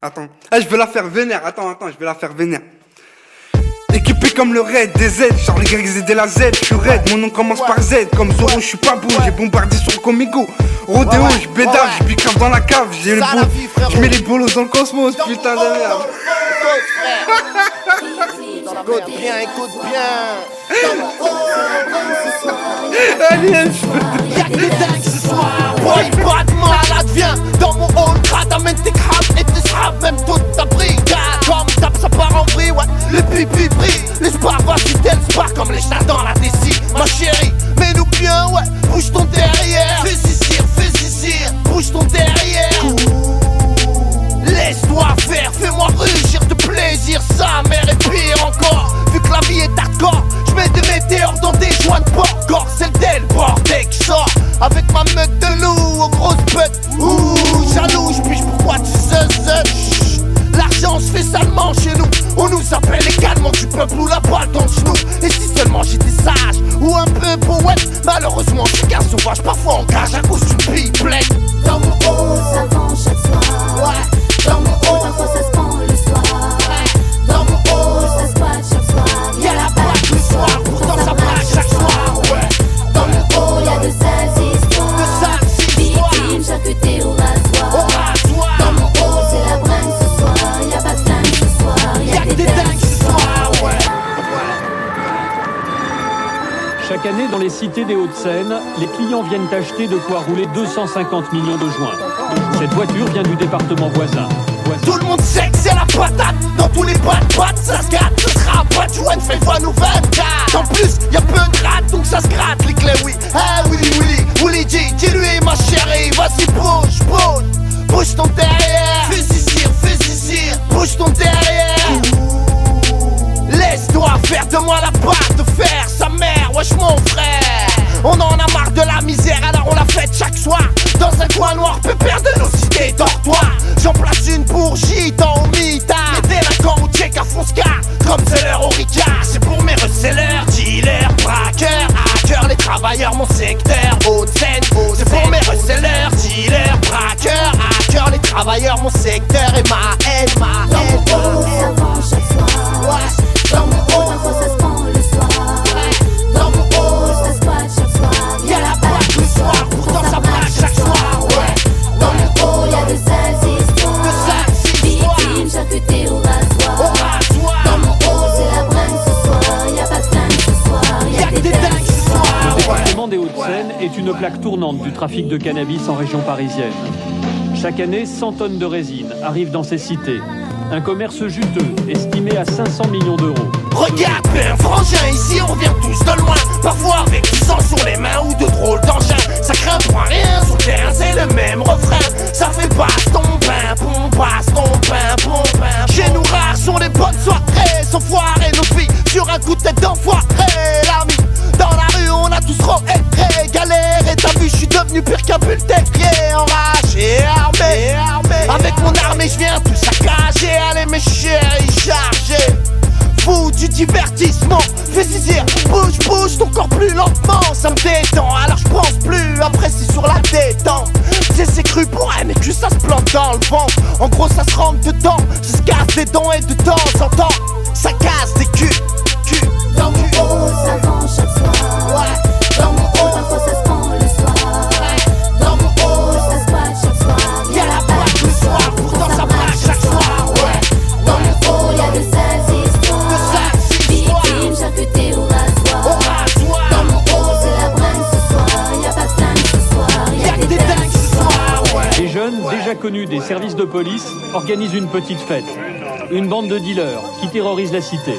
Attends. Ah, je vais la faire vénère. Attends, je vais la faire vénère. Équipé comme le raid, des Z, genre les gars de la Z, je suis raid, mon nom commence par Z, comme Zoro, je suis pas beau, j'ai bombardé sur Comigo, Rodéo, je bédave, je bicrave dans la cave, j'ai les boules, je mets les bolos dans le cosmos, putain de merde. Écoute bien, écoute bien. Allez, Y'a que des dingues ce soir. Boy, pas de malade, viens dans mon hall, crade, amène tes crabes et tes straps, même toute ta brigade. Comme tape, ça part en vrille, ouais, les pipi brillent. Les spars, vas-y, tel spar comme les chats dans la DC. Ma chérie, mets-nous bien, ouais, bouge ton derrière. Fais ici, bouge ton derrière. Laisse-toi faire, fais-moi rugir de plaisir. Sa mère est pire encore. Vu que la vie est hardcore, je mets des météores dans des joints de porc. Gore, c'est le del bordel qui sort avec ma meute de loup aux grosses putes. Ouh, jaloux, j'piche pourquoi tu zeuh. L'argent se fait salement chez nous. On nous appelle les calmants du peuple ou la balle dans le genou. Et si seulement j'étais sage ou un peu poète. Malheureusement je suis qu'un sauvage, parfois on gage à cause d'une biblette. Dans mon haut, ça vend chaque soir. Ouais. Dans mon haut, parfois ça se prend le soir. Dans mon haut, ça squatte chaque soir. Y'a la bague le soir, pourtant ça braque chaque soir. Ouais. Dans mon haut, y'a de sales histoires. De sales histoires. Victime charcutée au rasoir. Dans mon haut, c'est la bringue ce soir. Y'a pas de flingue ce soir. Y'a que des dingues ce soir, ouais. Chaque année, dans les cités des Hauts-de-Seine, les clients viennent acheter de quoi rouler 250 millions de joints. Cette voiture vient du département voisin. Tout le monde sait que c'est la patate. Dans tous les pattes, ça se gratte. Ce sera pas de joint, fait fois nous 24. En plus, y'a peu de gratte, donc ça se gratte les clés, oui. Ah, Willy, dis-lui ma chérie. Vas-y, bouge ton derrière. Fais ici, bouge ton derrière. Laisse-toi faire de moi la part de fer. Sa mère, wesh mon frère. On en a marre de la misère, alors on la fête chaque soir. Dans un coin noir, pépère de nos cités dortoirs. J'en place une pour gitan au mitard. Les délinquants au check à Fonscar, comme Zeller au Ricard. C'est pour mes resellers, dealers, braqueurs, hackers. Les travailleurs, mon secteur, Haute-Seine. C'est pour mes resellers, dealers, braqueurs, hackers. Les travailleurs, mon secteur et ma haine. Dans mon haut, ça vend chaque soir. Ouais. Dans mon haut, parfois ça se prend le soir. Dans mon haut, ça squatte chaque soir. Y'a la bague le soir, pourtant ça braque chaque soir, ouais. Dans mon haut, y'a de sales histoires. Victime charcutée au rasoir. Dans mon haut, c'est la bringue ce soir. Y'a pas de flingue ce soir. Y'a que des dingues ce soir, Le ouais. département des Hauts-de-Seine est une plaque tournante du trafic de cannabis en région parisienne. Chaque année, 100 tonnes de résine arrivent dans ces cités. Un commerce juteux, estimé à 500 millions d'euros. Regarde bien, frangin, ici on vient tous de loin. Parfois avec du sang sur les mains ou de drôles d'engins. Ça craint pour rien, sur le terrain c'est le même refrain. Ça fait passe ton pain, passe ton pain. Chez nous rares sont les bonnes soirées. Sans foirer nos filles sur un coup de tête d'enfoiré. L'ami, dans la rue on a tous erré. Galère et t'as vu, je suis devenu pire qu'un bulle terrier. Enragé, armé. Avec mon armée je viens tout saccager. Allez mes chéris, chargés. Fou du divertissement, fais zizir, bouge ton corps plus lentement. Ça me détend, alors je pense plus, après c'est sur la détente. C'est cru pour un mais que ça se plante dans le ventre. En gros ça se rentre dedans, ça se casse des dents et de temps en temps ça casse des culs. Dans mon haut, ça vend chaque soir. Dans mon haut, parfois ça se prend le soir. Dans mon haut, ça squatte chaque soir. Y'a la bague le soir, pourtant ça braque chaque soir, ouais. Dans mon haut, y'a de sales histoires. Victime charcutée au rasoir. Dans mon haut, c'est la bringue ce soir. Y'a pas de flingue ce soir. Y'a que des dingues ce soir, ouais. Les jeunes, déjà connus des services de police, organisent une petite fête. Une bande de dealers qui terrorise la cité.